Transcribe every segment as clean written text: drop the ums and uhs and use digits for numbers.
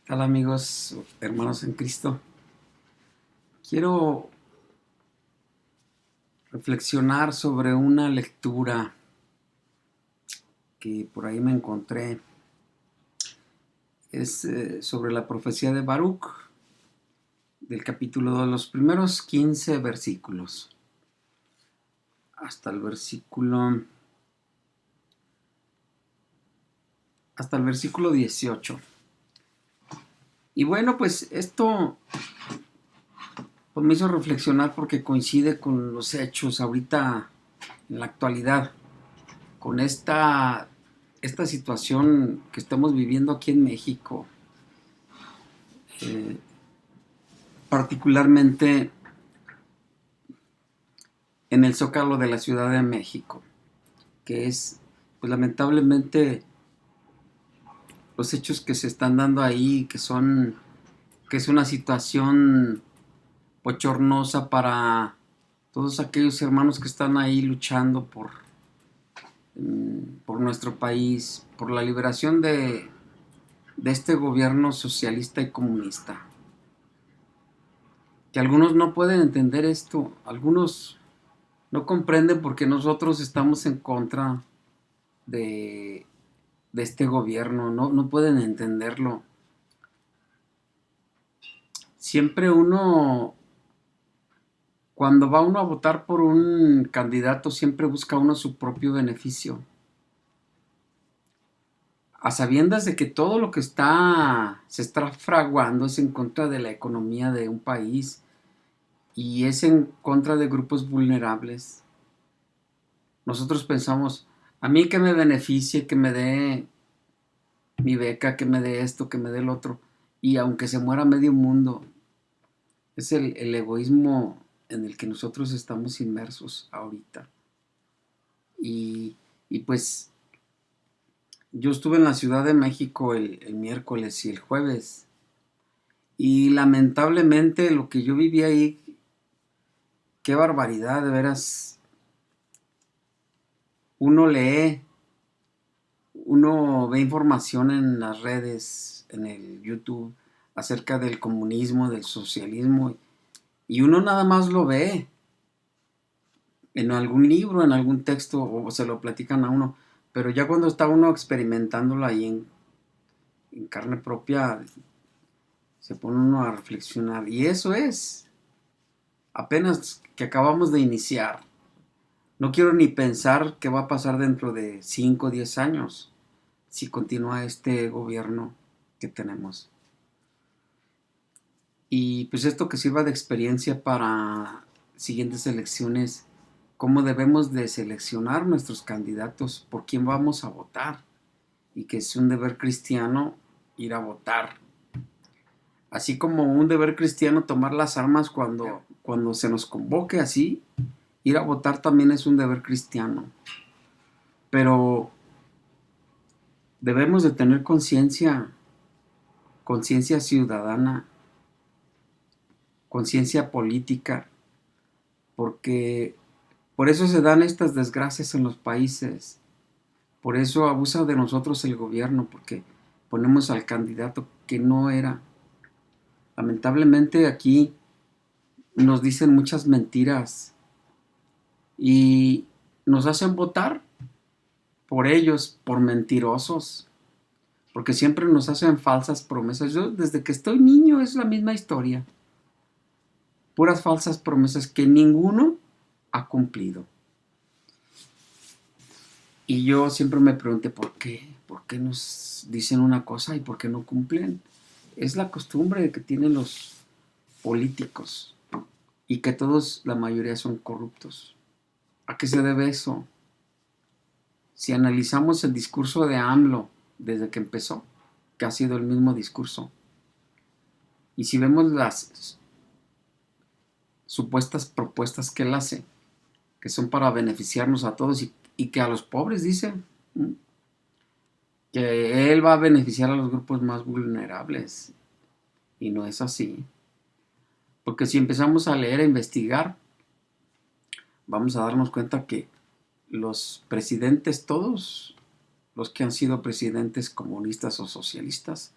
Hola amigos, hermanos en Cristo. Quiero reflexionar sobre una lectura que por ahí me encontré. Es sobre la profecía de Baruch, del capítulo 2, los primeros 15 versículos, hasta el versículo, hasta el versículo 18. Y bueno, pues esto pues, me hizo reflexionar porque coincide con los hechos ahorita en la actualidad, con esta situación que estamos viviendo aquí en México, eh, particularmente en el Zócalo de la Ciudad de México, que es, pues lamentablemente, los hechos que se están dando ahí, que es una situación bochornosa para todos aquellos hermanos que están ahí luchando por nuestro país, por la liberación de este gobierno socialista y comunista. Que algunos no pueden entender esto, algunos no comprenden porque nosotros estamos en contra de, de este gobierno, no pueden entenderlo. Siempre uno, cuando va uno a votar por un candidato, siempre busca uno su propio beneficio, a sabiendas de que todo lo que se está fraguando es en contra de la economía de un país y es en contra de grupos vulnerables. Nosotros pensamos, a mí que me beneficie, que me dé mi beca, que me dé esto, que me dé el otro, y aunque se muera medio mundo, es el egoísmo en el que nosotros estamos inmersos ahorita. Y, y pues yo estuve en la Ciudad de México el miércoles y el jueves, y lamentablemente lo que yo viví ahí, qué barbaridad, de veras. Uno lee, uno ve información en las redes, en el YouTube, acerca del comunismo, del socialismo, y uno nada más lo ve en algún libro, en algún texto, o se lo platican a uno, pero ya cuando está uno experimentándolo ahí en carne propia, se pone uno a reflexionar, y eso es, apenas que acabamos de iniciar. No quiero ni pensar qué va a pasar dentro de 5 o 10 años si continúa este gobierno que tenemos. Y pues esto que sirva de experiencia para siguientes elecciones, cómo debemos de seleccionar nuestros candidatos, por quién vamos a votar, y que es un deber cristiano ir a votar. Así como un deber cristiano tomar las armas cuando se nos convoque así, ir a votar también es un deber cristiano. Pero debemos de tener conciencia, conciencia ciudadana, conciencia política, porque por eso se dan estas desgracias en los países, por eso abusa de nosotros el gobierno, porque ponemos al candidato que no era. Lamentablemente aquí nos dicen muchas mentiras y nos hacen votar por ellos, por mentirosos, porque siempre nos hacen falsas promesas. Yo desde que estoy niño es la misma historia, puras falsas promesas que ninguno ha cumplido. Y yo siempre me pregunté por qué nos dicen una cosa y por qué no cumplen. Es la costumbre que tienen los políticos y que todos, la mayoría son corruptos. ¿A qué se debe eso? Si analizamos el discurso de AMLO desde que empezó, que ha sido el mismo discurso, y si vemos las supuestas propuestas que él hace, que son para beneficiarnos a todos y que a los pobres dicen que él va a beneficiar a los grupos más vulnerables, y no es así. Porque si empezamos a leer, a investigar, vamos a darnos cuenta que los presidentes, todos los que han sido presidentes comunistas o socialistas,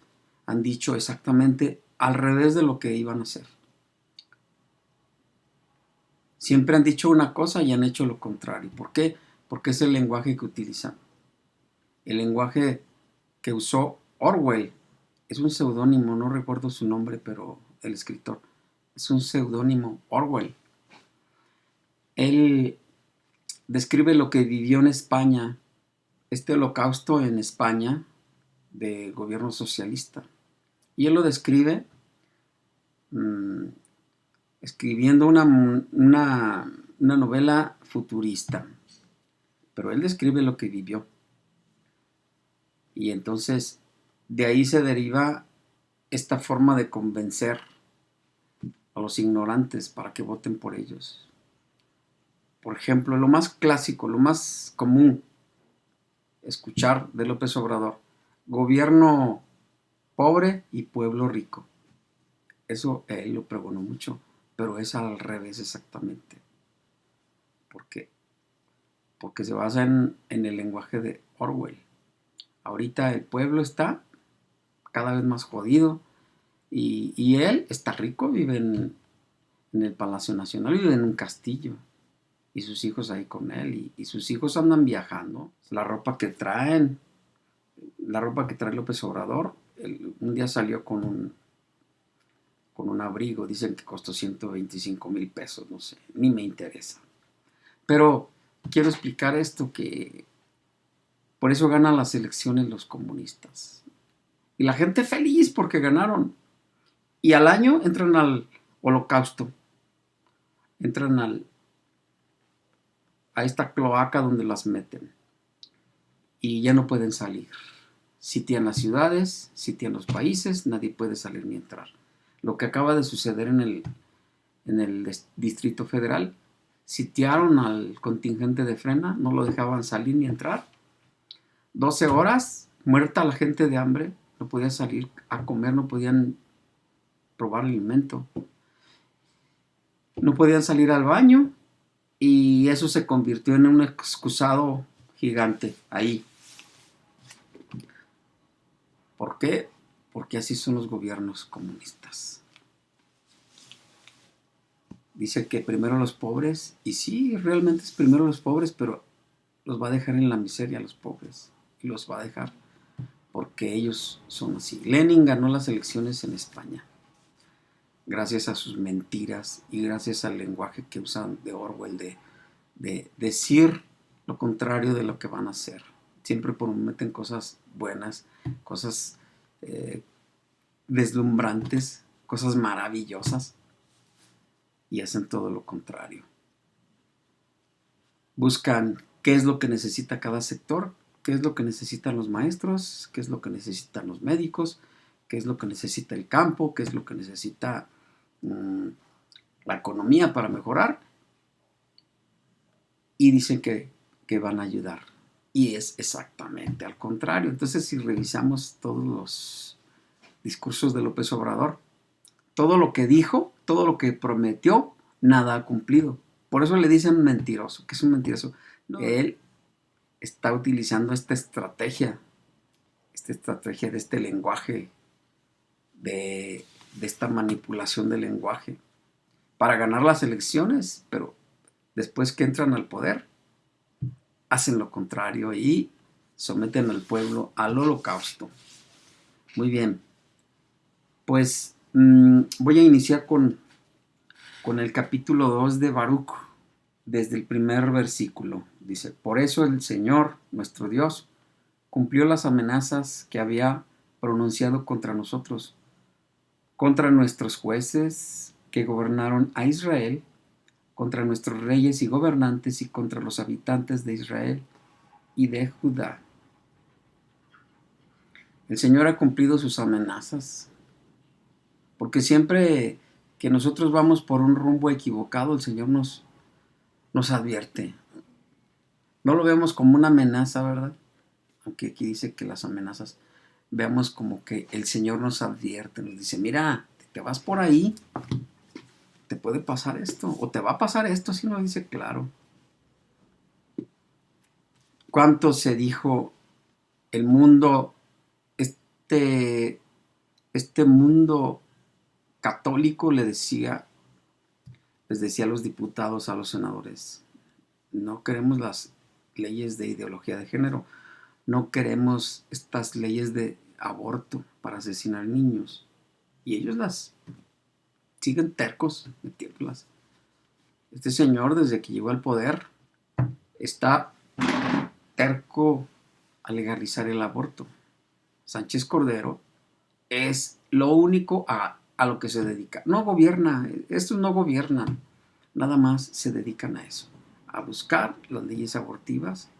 han dicho exactamente al revés de lo que iban a hacer. Siempre han dicho una cosa y han hecho lo contrario. ¿Por qué? Porque es el lenguaje que utilizan. El lenguaje que usó Orwell. Es un seudónimo, no recuerdo su nombre, pero el escritor. Es un seudónimo, Orwell. Él describe lo que vivió en España, este holocausto en España del gobierno socialista. Y él lo describe escribiendo una novela futurista. Pero él describe lo que vivió. Y entonces de ahí se deriva esta forma de convencer a los ignorantes para que voten por ellos. Por ejemplo, lo más clásico, lo más común escuchar de López Obrador: gobierno pobre y pueblo rico. Eso él lo pregonó mucho, pero es al revés exactamente. ¿Por qué? Porque se basa en el lenguaje de Orwell. Ahorita el pueblo está cada vez más jodido y él está rico, vive en el Palacio Nacional, vive en un castillo y sus hijos ahí con él y sus hijos andan viajando. La ropa que trae López Obrador, un día salió con un abrigo, dicen que costó 125,000 pesos, no sé, ni me interesa. Pero quiero explicar esto, que por eso ganan las elecciones los comunistas. Y la gente feliz porque ganaron. Y al año entran al holocausto. Entran a esta cloaca donde las meten. Y ya no pueden salir. Sitian las ciudades, sitian los países, nadie puede salir ni entrar. Lo que acaba de suceder en el Distrito Federal, sitiaron al contingente de Frena, no lo dejaban salir ni entrar. 12 horas, muerta la gente de hambre, no podían salir a comer, no podían probar alimento, no podían salir al baño, y eso se convirtió en un excusado gigante ahí. ¿Por qué? Porque así son los gobiernos comunistas. Dice que primero los pobres, y sí, realmente es primero los pobres, pero los va a dejar en la miseria a los pobres, y los va a dejar porque ellos son así. Lenin ganó las elecciones en España gracias a sus mentiras y gracias al lenguaje que usan de Orwell, de decir lo contrario de lo que van a hacer. Siempre prometen cosas buenas, cosas deslumbrantes, cosas maravillosas, y hacen todo lo contrario. Buscan qué es lo que necesita cada sector, qué es lo que necesitan los maestros, qué es lo que necesitan los médicos, qué es lo que necesita el campo, qué es lo que necesita la economía para mejorar, y dicen que van a ayudar. Y es exactamente al contrario. Entonces, si revisamos todos los discursos de López Obrador, todo lo que dijo, todo lo que prometió, nada ha cumplido. Por eso le dicen mentiroso, que es un mentiroso. No. Él está utilizando esta estrategia de este lenguaje, de esta manipulación del lenguaje, para ganar las elecciones, pero después que entran al poder, hacen lo contrario y someten al pueblo al holocausto. Muy bien, pues voy a iniciar con el capítulo 2 de Baruch, desde el primer versículo. Dice: por eso el Señor, nuestro Dios, cumplió las amenazas que había pronunciado contra nosotros, contra nuestros jueces que gobernaron a Israel, contra nuestros reyes y gobernantes y contra los habitantes de Israel y de Judá. El Señor ha cumplido sus amenazas, porque siempre que nosotros vamos por un rumbo equivocado, el Señor nos advierte. No lo vemos como una amenaza, ¿verdad? Aunque aquí dice que las amenazas, veamos como que el Señor nos advierte, nos dice: mira, te vas por ahí, te puede pasar esto, o te va a pasar esto. Así nos dice claro. ¿Cuánto se dijo el mundo, este este mundo católico les decía a los diputados, a los senadores, no queremos las leyes de ideología de género, no queremos estas leyes de aborto para asesinar niños. Y ellos las siguen tercos metiéndolas. Este señor, desde que llegó al poder, está terco a legalizar el aborto. Sánchez Cordero es lo único a lo que se dedica. No gobierna, estos no gobiernan, nada más se dedican a eso, a buscar las leyes abortivas,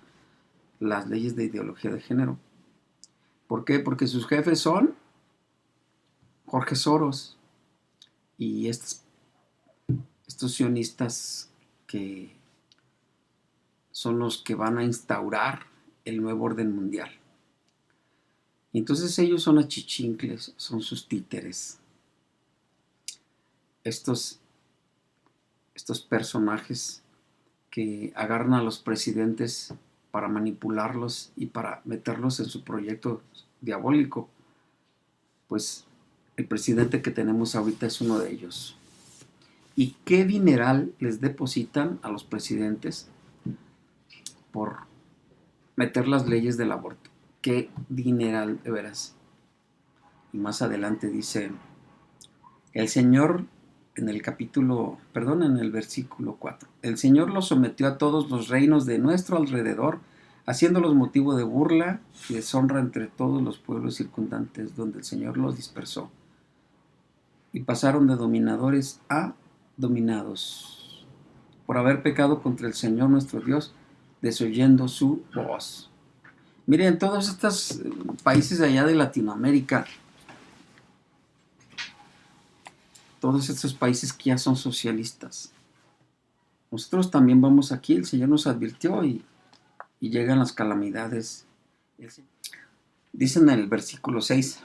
las leyes de ideología de género. ¿Por qué? Porque sus jefes son Jorge Soros y estos sionistas que son los que van a instaurar el nuevo orden mundial. Y entonces ellos son achichincles, son sus títeres. Estos personajes que agarran a los presidentes para manipularlos y para meterlos en su proyecto diabólico, pues el presidente que tenemos ahorita es uno de ellos. ¿Y qué dineral les depositan a los presidentes por meter las leyes del aborto? Qué dineral, de veras. Y más adelante dice, el Señor, en el versículo 4, el Señor los sometió a todos los reinos de nuestro alrededor, haciéndolos motivo de burla y deshonra entre todos los pueblos circundantes, donde el Señor los dispersó. Y pasaron de dominadores a dominados, por haber pecado contra el Señor nuestro Dios, desoyendo su voz. Miren, todos estos países allá de Latinoamérica, todos estos países que ya son socialistas, nosotros también vamos aquí, el Señor nos advirtió y llegan las calamidades. Dice en el versículo 6,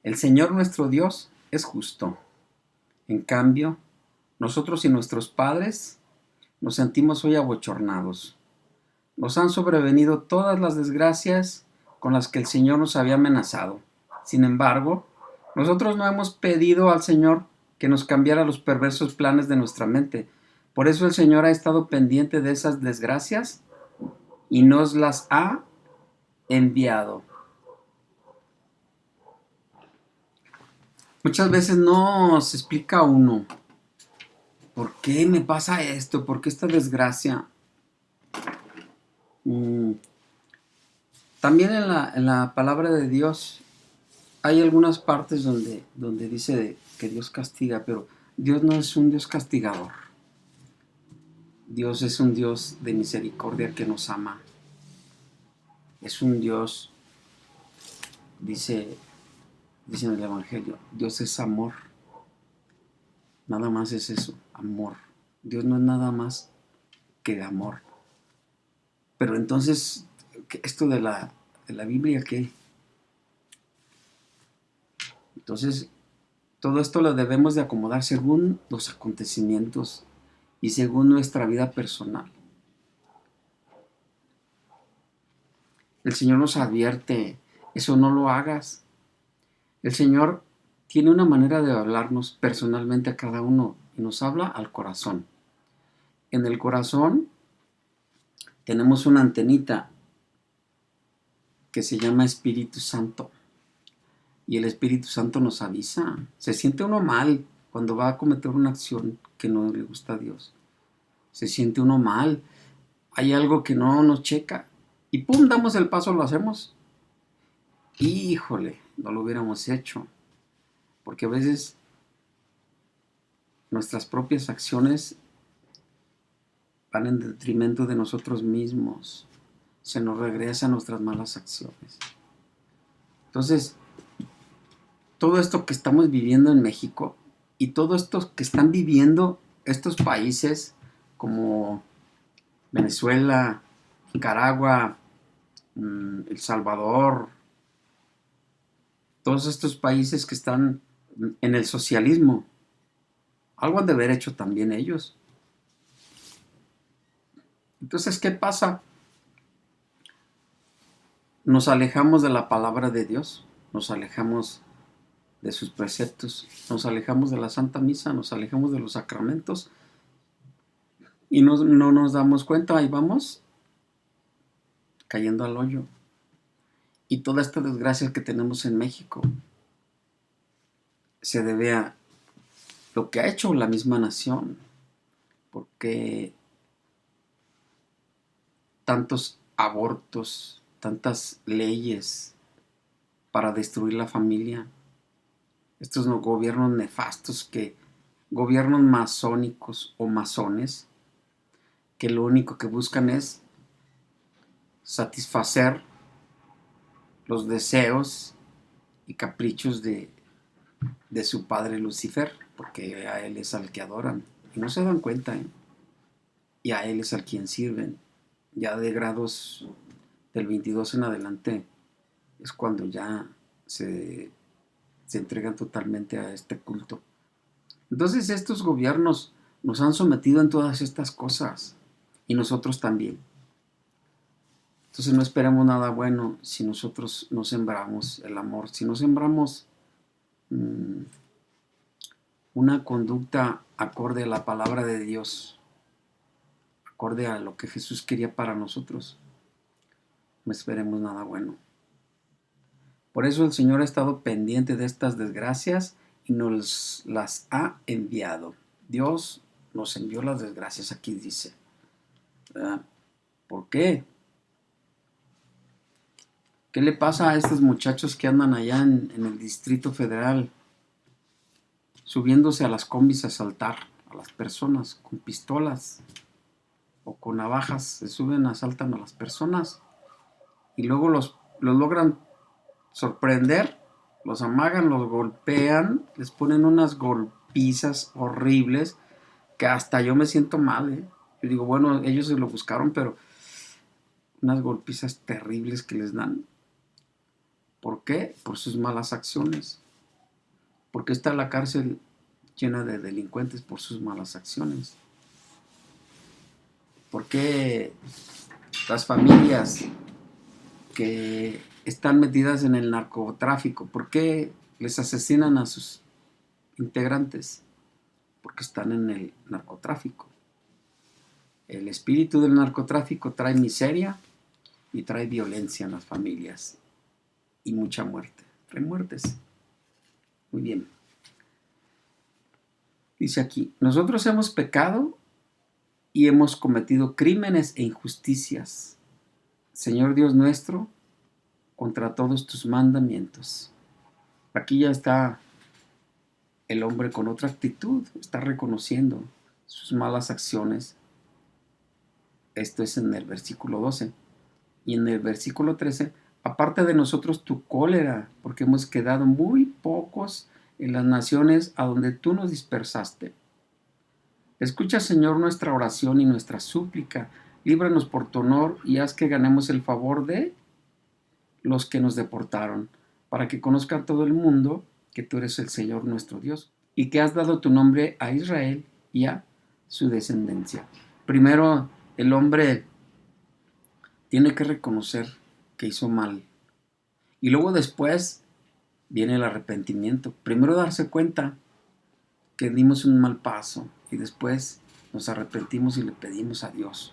el Señor nuestro Dios es justo. En cambio, nosotros y nuestros padres nos sentimos hoy abochornados. Nos han sobrevenido todas las desgracias con las que el Señor nos había amenazado. Sin embargo, nosotros no hemos pedido al Señor que nos cambiara los perversos planes de nuestra mente. Por eso el Señor ha estado pendiente de esas desgracias y nos las ha enviado. Muchas veces no se explica a uno por qué me pasa esto, por qué esta desgracia. También en la palabra de Dios hay algunas partes donde dice que Dios castiga, pero Dios no es un Dios castigador. Dios es un Dios de misericordia que nos ama. Es un Dios, dice en el Evangelio, Dios es amor. Nada más es eso, amor. Dios no es nada más que de amor. Pero entonces, esto de la Biblia, ¿qué? Entonces, todo esto lo debemos de acomodar según los acontecimientos y según nuestra vida personal. El Señor nos advierte, eso no lo hagas. El Señor tiene una manera de hablarnos personalmente a cada uno y nos habla al corazón. En el corazón tenemos una antenita que se llama Espíritu Santo. Y el Espíritu Santo nos avisa. Se siente uno mal cuando va a cometer una acción que no le gusta a Dios. Se siente uno mal. Hay algo que no nos checa. Y pum, damos el paso, lo hacemos. Híjole, no lo hubiéramos hecho. Porque a veces nuestras propias acciones van en detrimento de nosotros mismos. Se nos regresan nuestras malas acciones. Entonces, todo esto que estamos viviendo en México y todo esto que están viviendo estos países como Venezuela, Nicaragua, El Salvador, todos estos países que están en el socialismo, algo han de haber hecho también ellos. Entonces, ¿qué pasa? Nos alejamos de la palabra de Dios, nos alejamos de sus preceptos, nos alejamos de la Santa Misa, nos alejamos de los sacramentos y no nos damos cuenta, ahí vamos cayendo al hoyo. Y toda esta desgracia que tenemos en México se debe a lo que ha hecho la misma nación, porque tantos abortos, tantas leyes para destruir la familia, estos gobiernos nefastos, gobiernos masónicos o masones, que lo único que buscan es satisfacer los deseos y caprichos de su padre Lucifer, porque a él es al que adoran y no se dan cuenta, ¿eh? Y a él es al quien sirven. Ya de grados del 22 en adelante es cuando ya se entregan totalmente a este culto. Entonces estos gobiernos nos han sometido en todas estas cosas y nosotros también. Entonces no esperamos nada bueno si nosotros no sembramos el amor, si no sembramos una conducta acorde a la palabra de Dios, acorde a lo que Jesús quería para nosotros, no esperemos nada bueno. Por eso el Señor ha estado pendiente de estas desgracias y nos las ha enviado. Dios nos envió las desgracias, aquí dice, ¿verdad? ¿Por qué? ¿Qué le pasa a estos muchachos que andan allá en el Distrito Federal subiéndose a las combis a asaltar a las personas con pistolas o con navajas? Se suben, asaltan a las personas y luego los logran sorprender, los amagan, los golpean, les ponen unas golpizas horribles que hasta yo me siento mal, ¿eh? Yo digo, bueno, ellos se lo buscaron, pero unas golpizas terribles que les dan. ¿Por qué? Por sus malas acciones. Porque está la cárcel llena de delincuentes por sus malas acciones. ¿Por qué las familias que están metidas en el narcotráfico, por qué les asesinan a sus integrantes? Porque están en el narcotráfico. El espíritu del narcotráfico trae miseria y trae violencia en las familias y mucha muerte. Trae muertes. Muy bien. Dice aquí, nosotros hemos pecado y hemos cometido crímenes e injusticias, Señor Dios nuestro, contra todos tus mandamientos. Aquí ya está el hombre con otra actitud, está reconociendo sus malas acciones. Esto es en el versículo 12. Y en el versículo 13, aparte de nosotros tu cólera, porque hemos quedado muy pocos en las naciones a donde tú nos dispersaste. Escucha, Señor, nuestra oración y nuestra súplica. Líbranos por tu honor y haz que ganemos el favor de los que nos deportaron, para que conozca todo el mundo que tú eres el Señor nuestro Dios y que has dado tu nombre a Israel y a su descendencia. Primero, el hombre tiene que reconocer que hizo mal y luego después viene el arrepentimiento. Primero darse cuenta que dimos un mal paso y después nos arrepentimos y le pedimos a Dios.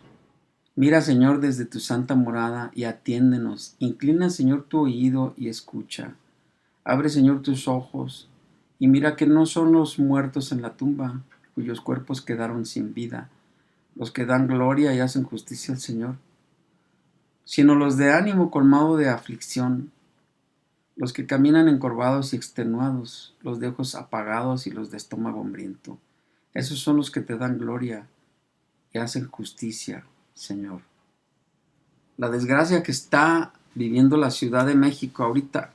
Mira, Señor, desde tu santa morada y atiéndenos. Inclina, Señor, tu oído y escucha. Abre, Señor, tus ojos y mira que no son los muertos en la tumba, cuyos cuerpos quedaron sin vida, los que dan gloria y hacen justicia al Señor, sino los de ánimo colmado de aflicción, los que caminan encorvados y extenuados, los de ojos apagados y los de estómago hambriento. Esos son los que te dan gloria y hacen justicia, Señor. La desgracia que está viviendo la Ciudad de México ahorita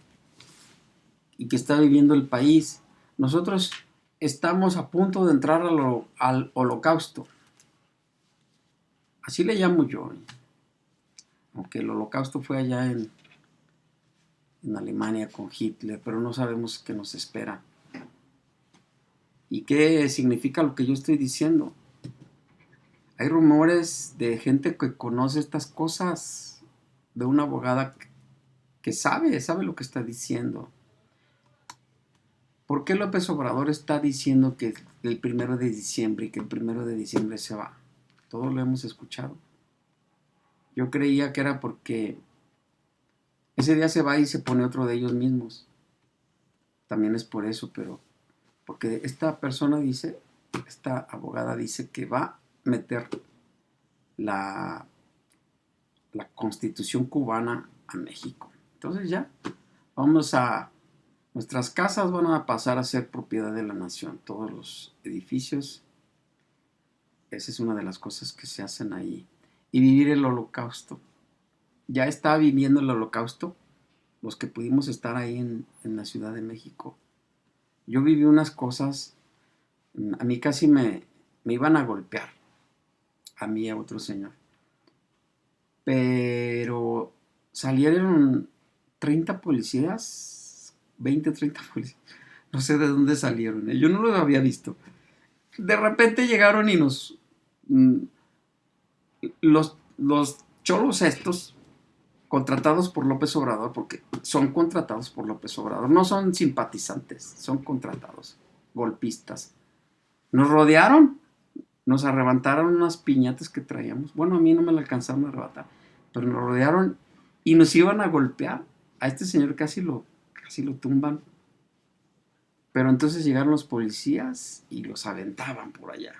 y que está viviendo el país, nosotros estamos a punto de entrar al holocausto. Así le llamo yo, aunque el holocausto fue allá en Alemania con Hitler, pero no sabemos qué nos espera. ¿Y qué significa lo que yo estoy diciendo? Hay rumores de gente que conoce estas cosas, de una abogada que sabe lo que está diciendo. ¿Por qué López Obrador está diciendo que el 1 de diciembre y que el 1 de diciembre se va? Todos lo hemos escuchado. Yo creía que era porque ese día se va y se pone otro de ellos mismos. También es por eso, pero porque esta persona dice, esta abogada dice que va a meter la, la Constitución cubana a México. Entonces ya, nuestras casas van a pasar a ser propiedad de la nación, todos los edificios. Esa es una de las cosas que se hacen ahí. Y vivir el holocausto. Ya está viviendo el holocausto los que pudimos estar ahí en la Ciudad de México. Yo viví unas cosas, a mí casi me iban a golpear, a mí y a otro señor. Pero salieron 30 policías, 20, 30 policías, no sé de dónde salieron, yo no los había visto. De repente llegaron y los cholos estos, contratados por López Obrador, porque son contratados por López Obrador, no son simpatizantes, son contratados, golpistas. Nos rodearon, nos arrebataron unas piñatas que traíamos. Bueno, a mí no me la alcanzaron a arrebatar, pero nos rodearon y nos iban a golpear. A este señor casi lo tumban. Pero entonces llegaron los policías y los aventaban por allá.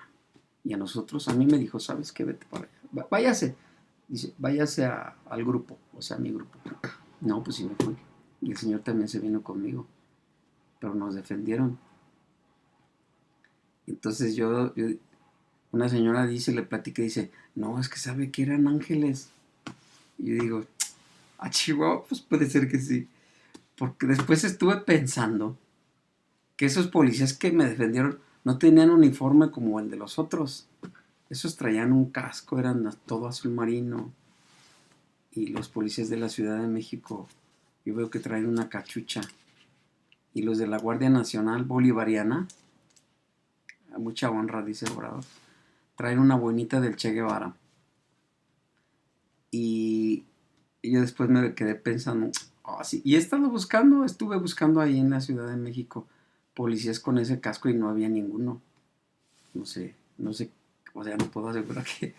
Y a nosotros, a mí me dijo, ¿sabes qué? Vete para allá. Váyase. Dice, váyase al grupo, o sea, a mi grupo. No, pues sí me fui. Y el señor también se vino conmigo. Pero nos defendieron. Entonces una señora dice, le platica y dice, no, es que sabe que eran ángeles. Y yo digo, a Chihuahua, pues puede ser que sí. Porque después estuve pensando que esos policías que me defendieron no tenían uniforme como el de los otros. Esos traían un casco, eran todo azul marino. Y los policías de la Ciudad de México, yo veo que traen una cachucha. Y los de la Guardia Nacional Bolivariana, a mucha honra, dice Obrador, traen una bonita del Che Guevara. Y yo después me quedé pensando, oh, sí. Y estuve buscando ahí en la Ciudad de México policías con ese casco y no había ninguno. No sé, o sea, no puedo asegurar que...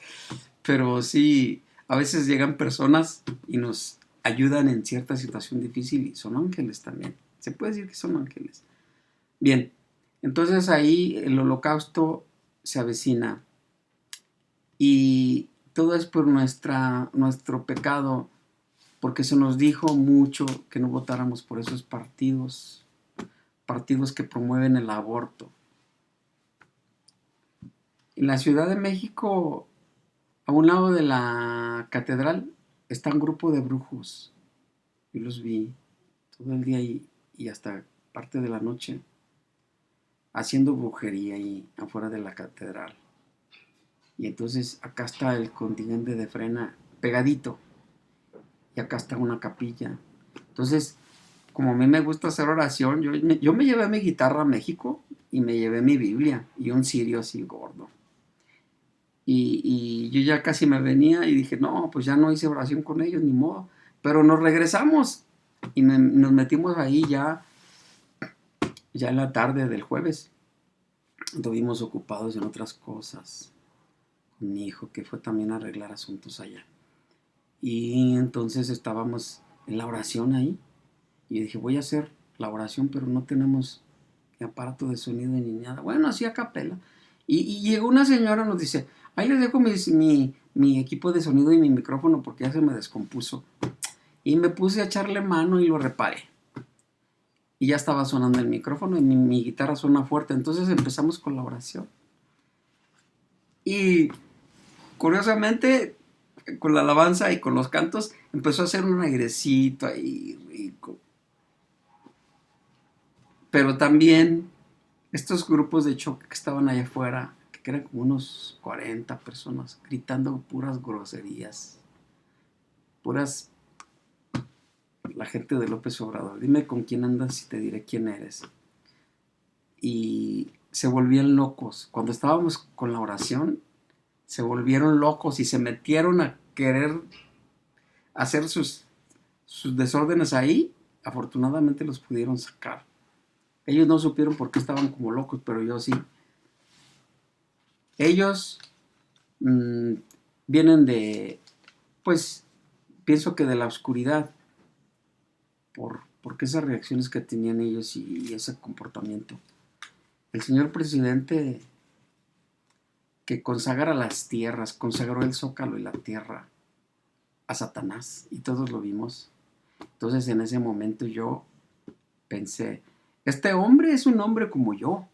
Pero sí, a veces llegan personas y nos ayudan en cierta situación difícil y son ángeles también. Se puede decir que son ángeles. Bien, entonces ahí el holocausto se avecina y todo es por nuestro pecado, porque se nos dijo mucho que no votáramos por esos partidos que promueven el aborto. En la Ciudad de México, a un lado de la catedral, está un grupo de brujos. Yo los vi todo el día y hasta parte de la noche haciendo brujería ahí afuera de la catedral. Y entonces acá está el contingente de Frena pegadito. Y acá está una capilla. Entonces, como a mí me gusta hacer oración, yo me llevé mi guitarra a México y me llevé mi Biblia y un cirio así gordo. Y yo ya casi me venía y dije, no, pues ya no hice oración con ellos, ni modo. Pero nos regresamos y nos metimos ahí ya en la tarde del jueves. Estuvimos ocupados en otras cosas. Con mi hijo, que fue también a arreglar asuntos allá. Y entonces estábamos en la oración ahí. Y yo dije, voy a hacer la oración, pero no tenemos aparato de sonido ni nada. Bueno, así a capela. Y llegó una señora y nos dice, ahí les dejo mi equipo de sonido y mi micrófono porque ya se me descompuso. Y me puse a echarle mano y lo reparé. Y ya estaba sonando el micrófono y mi guitarra suena fuerte. Entonces empezamos con la oración. Y curiosamente, con la alabanza y con los cantos, empezó a hacer un airecito ahí rico. Pero también estos grupos de choque que estaban allá afuera, que eran como unos 40 personas, gritando puras groserías, puras... La gente de López Obrador, dime con quién andas y te diré quién eres. Y se volvían locos. Cuando estábamos con la oración, se volvieron locos y se metieron a querer hacer sus desórdenes ahí. Afortunadamente los pudieron sacar. Ellos no supieron por qué estaban como locos, pero yo sí. Ellos mmm, vienen de, pues, pienso que de la oscuridad, porque esas reacciones que tenían ellos y ese comportamiento. El señor presidente que consagra las tierras, consagró el zócalo y la tierra a Satanás, y todos lo vimos. Entonces en ese momento yo pensé, este hombre es un hombre como yo.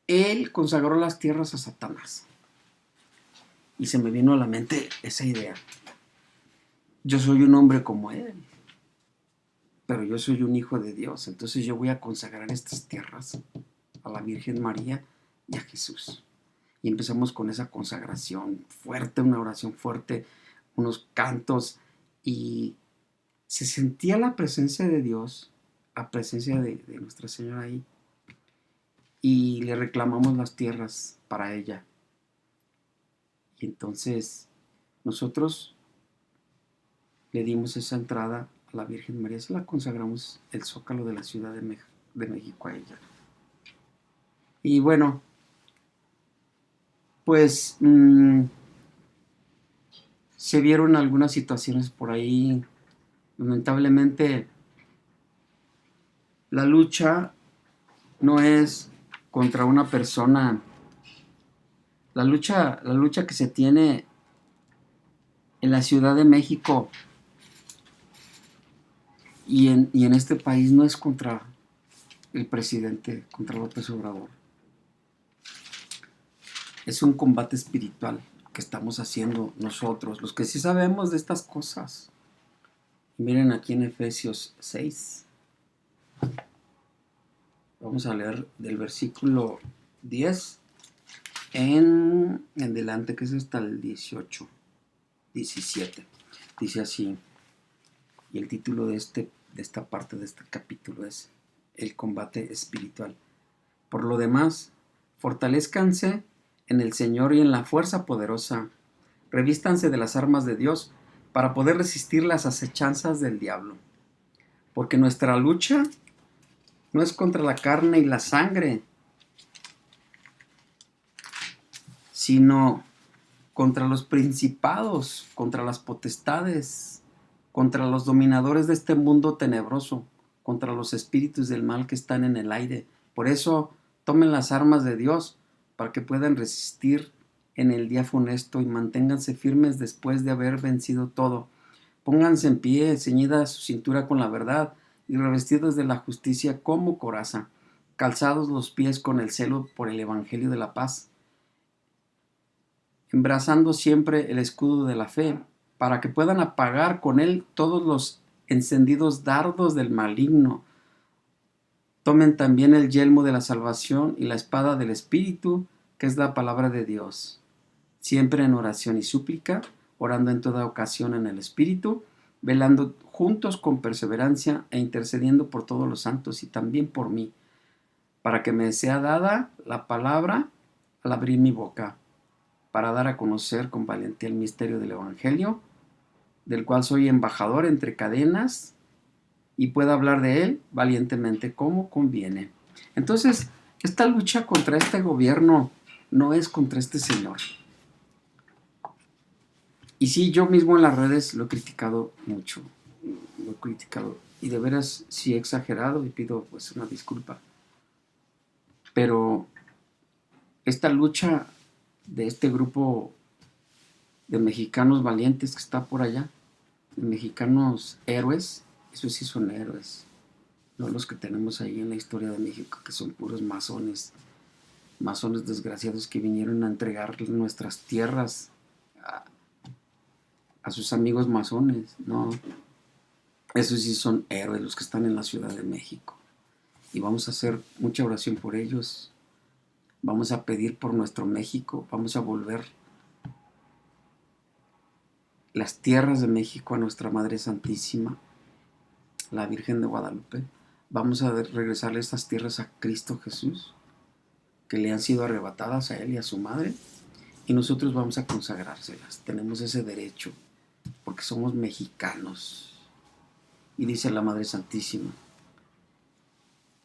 Él consagró las tierras a Satanás. Y se me vino a la mente esa idea. Yo soy un hombre como él, pero yo soy un hijo de Dios. Entonces yo voy a consagrar estas tierras a la Virgen María y a Jesús. Y empezamos con esa consagración fuerte, una oración fuerte, unos cantos, y se sentía la presencia de Dios, la presencia de Nuestra Señora ahí, y le reclamamos las tierras para ella. Y entonces nosotros le dimos esa entrada a la Virgen María, se la consagramos el zócalo de la Ciudad de México a ella. Y bueno, pues se vieron algunas situaciones por ahí. Lamentablemente la lucha no es contra una persona. La lucha que se tiene en la Ciudad de México y en este país no es contra el presidente, contra López Obrador. Es un combate espiritual que estamos haciendo nosotros, los que sí sabemos de estas cosas. Y miren aquí en Efesios 6. Vamos a leer del versículo 10 en adelante, que es hasta el 18, 17. Dice así, y el título de esta parte de este capítulo es El combate espiritual. Por lo demás, fortalezcanse en el Señor y en la fuerza poderosa. Revístanse de las armas de Dios para poder resistir las acechanzas del diablo. Porque nuestra lucha no es contra la carne y la sangre, sino contra los principados, contra las potestades, contra los dominadores de este mundo tenebroso, contra los espíritus del mal que están en el aire. Por eso tomen las armas de Dios para que puedan resistir en el día funesto y manténganse firmes después de haber vencido todo. Pónganse en pie, ceñida su cintura con la verdad y revestidos de la justicia como coraza, calzados los pies con el celo por el evangelio de la paz, embrazando siempre el escudo de la fe, para que puedan apagar con él todos los encendidos dardos del maligno. Tomen también el yelmo de la salvación y la espada del Espíritu, que es la palabra de Dios. Siempre en oración y súplica, orando en toda ocasión en el Espíritu, velando juntos con perseverancia e intercediendo por todos los santos y también por mí, para que me sea dada la palabra al abrir mi boca, para dar a conocer con valentía el misterio del Evangelio, del cual soy embajador entre cadenas y pueda hablar de él valientemente como conviene. Entonces, esta lucha contra este gobierno no es contra este señor. Y sí, yo mismo en las redes lo he criticado mucho, lo he criticado, y de veras sí he exagerado y pido pues una disculpa. Pero esta lucha de este grupo de mexicanos valientes que está por allá, de mexicanos héroes, esos sí son héroes, no los que tenemos ahí en la historia de México, que son puros masones desgraciados que vinieron a entregar nuestras tierras a sus amigos masones. No, esos sí son héroes, los que están en la Ciudad de México. Y vamos a hacer mucha oración por ellos. Vamos a pedir por nuestro México. Vamos a volver las tierras de México a nuestra Madre Santísima, la Virgen de Guadalupe. Vamos a regresarle estas tierras a Cristo Jesús, que le han sido arrebatadas a él y a su madre. Y nosotros vamos a consagrárselas. Tenemos ese derecho, porque somos mexicanos. Y dice la Madre Santísima: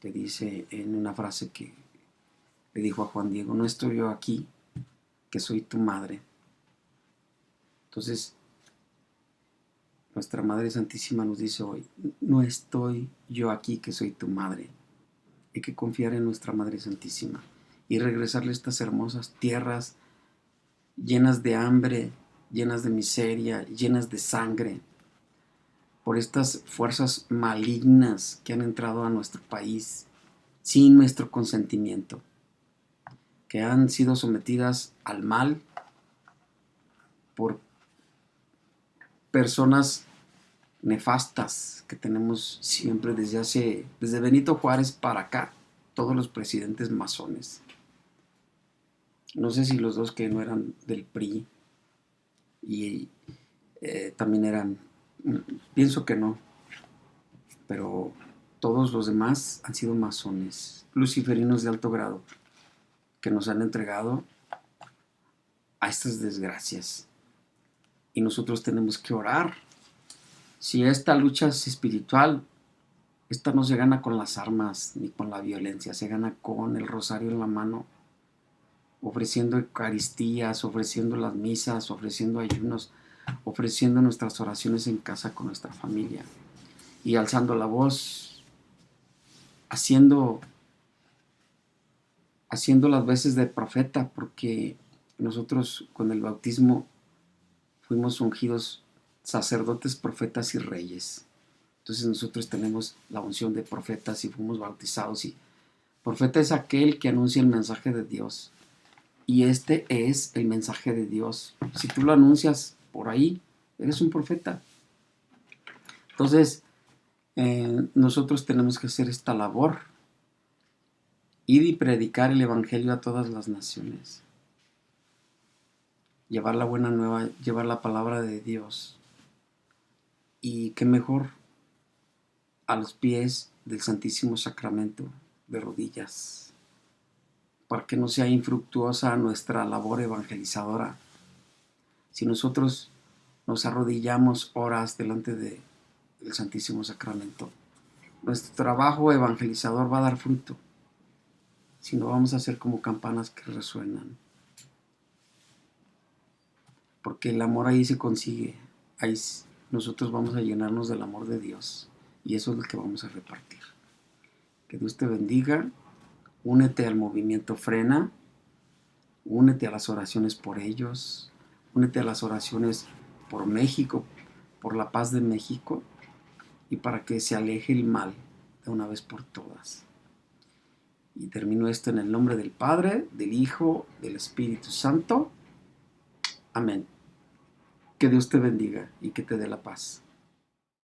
que dice en una frase que le dijo a Juan Diego: no estoy yo aquí, que soy tu madre. Entonces, nuestra Madre Santísima nos dice hoy: no estoy yo aquí, que soy tu madre. Hay que confiar en nuestra Madre Santísima y regresarle a estas hermosas tierras llenas de hambre, llenas de miseria, llenas de sangre, por estas fuerzas malignas que han entrado a nuestro país sin nuestro consentimiento, que han sido sometidas al mal por personas nefastas que tenemos siempre desde Benito Juárez para acá, todos los presidentes masones. No sé si los dos que no eran del PRI y también eran, pienso que no, pero todos los demás han sido masones, luciferinos de alto grado, que nos han entregado a estas desgracias. Y nosotros tenemos que orar. Si esta lucha es espiritual, esta no se gana con las armas ni con la violencia, se gana con el rosario en la mano, ofreciendo eucaristías, ofreciendo las misas, ofreciendo ayunos, ofreciendo nuestras oraciones en casa con nuestra familia y alzando la voz, haciendo las veces de profeta, porque nosotros con el bautismo fuimos ungidos sacerdotes, profetas y reyes. Entonces nosotros tenemos la unción de profetas y fuimos bautizados, y profeta es aquel que anuncia el mensaje de Dios, y este es el mensaje de Dios. Si tú lo anuncias por ahí, eres un profeta. Entonces nosotros tenemos que hacer esta labor, ir y predicar el evangelio a todas las naciones, llevar la buena nueva, llevar la palabra de Dios, y qué mejor a los pies del Santísimo Sacramento, de rodillas, para que no sea infructuosa nuestra labor evangelizadora. Si nosotros nos arrodillamos horas delante del Santísimo Sacramento, nuestro trabajo evangelizador va a dar fruto. Si no, vamos a ser como campanas que resuenan, porque el amor ahí se consigue. Ahí nosotros vamos a llenarnos del amor de Dios, y eso es lo que vamos a repartir. Que Dios te bendiga. Únete al movimiento Frena, únete a las oraciones por ellos, únete a las oraciones por México, por la paz de México, y para que se aleje el mal de una vez por todas. Y termino esto en el nombre del Padre, del Hijo, del Espíritu Santo. Amén. Que Dios te bendiga y que te dé la paz.